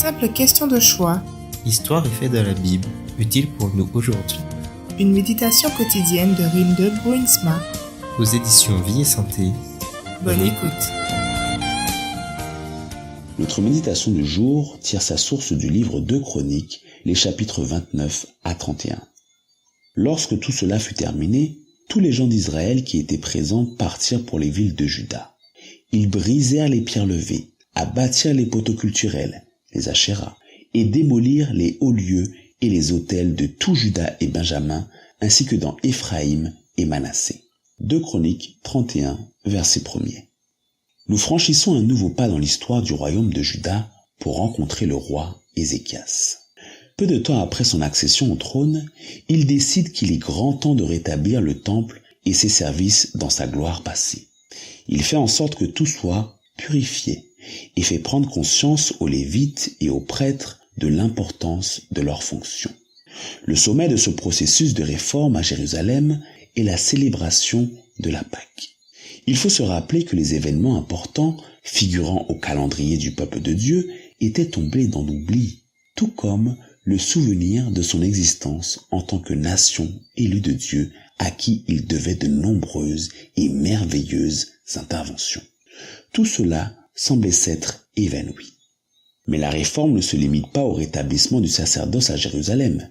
Simple question de choix. Histoire et faits de la Bible, utile pour nous aujourd'hui. Une méditation quotidienne de Rinde Bruinsma. Aux éditions Vie et Santé. Bonne écoute. Notre méditation du jour tire sa source du livre 2 Chroniques, les chapitres 29 à 31. Lorsque tout cela fut terminé, tous les gens d'Israël qui étaient présents partirent pour les villes de Juda. Ils brisèrent les pierres levées, abattirent les poteaux culturels, les Ashéras, et démolirent les hauts lieux et les autels de tout Juda et Benjamin, ainsi que dans Éphraïm et Manassé. 2 Chroniques 31, verset 1er. Nous franchissons un nouveau pas dans l'histoire du royaume de Juda pour rencontrer le roi Ézéchias. Peu de temps après son accession au trône, il décide qu'il est grand temps de rétablir le temple et ses services dans sa gloire passée. Il fait en sorte que tout soit purifié et fait prendre conscience aux Lévites et aux prêtres de l'importance de leurs fonctions. Le sommet de ce processus de réforme à Jérusalem est la célébration de la Pâque. Il faut se rappeler que les événements importants figurant au calendrier du peuple de Dieu étaient tombés dans l'oubli, tout comme le souvenir de son existence en tant que nation élue de Dieu à qui il devait de nombreuses et merveilleuses interventions. Tout cela semblait s'être évanoui. Mais la réforme ne se limite pas au rétablissement du sacerdoce à Jérusalem.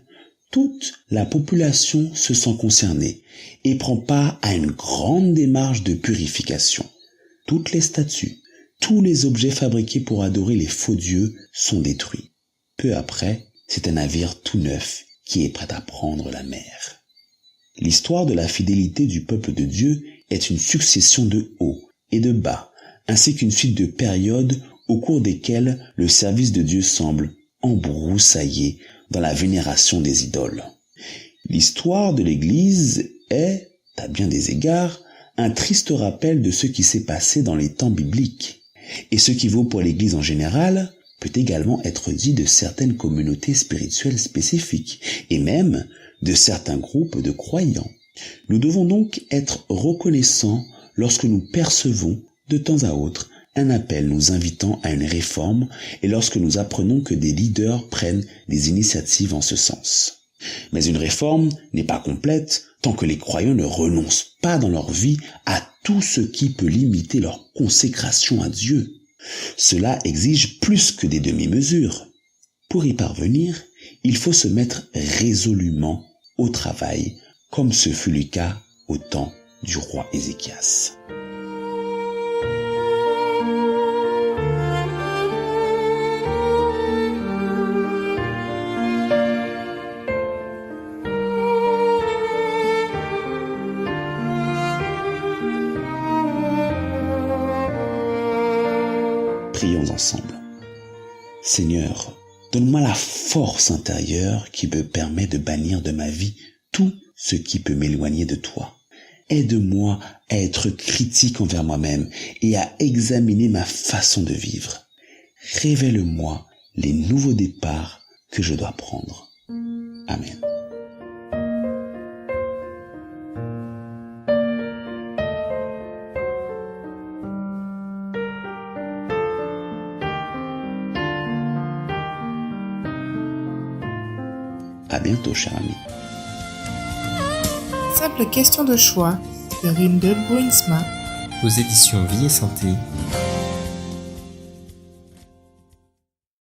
Toute la population se sent concernée et prend part à une grande démarche de purification. Toutes les statues, tous les objets fabriqués pour adorer les faux dieux sont détruits. Peu après, c'est un navire tout neuf qui est prêt à prendre la mer. L'histoire de la fidélité du peuple de Dieu est une succession de hauts et de bas, ainsi qu'une suite de périodes au cours desquelles le service de Dieu semble embroussaillé dans la vénération des idoles. L'histoire de l'Église est, à bien des égards, un triste rappel de ce qui s'est passé dans les temps bibliques. Et ce qui vaut pour l'Église en général peut également être dit de certaines communautés spirituelles spécifiques, et même de certains groupes de croyants. Nous devons donc être reconnaissants lorsque nous percevons, de temps à autre, un appel nous invitant à une réforme et lorsque nous apprenons que des leaders prennent des initiatives en ce sens. Mais une réforme n'est pas complète tant que les croyants ne renoncent pas dans leur vie à tout ce qui peut limiter leur consécration à Dieu. Cela exige plus que des demi-mesures. Pour y parvenir, il faut se mettre résolument au travail, comme ce fut le cas au temps du roi Ézéchias. Prions ensemble. Seigneur, donne-moi la force intérieure qui me permet de bannir de ma vie tout ce qui peut m'éloigner de toi. Aide-moi à être critique envers moi-même et à examiner ma façon de vivre. Révèle-moi les nouveaux départs que je dois prendre. Amen. À bientôt, cher ami. Simple question de choix de Rinde Bruinsma. Aux éditions Vie et Santé.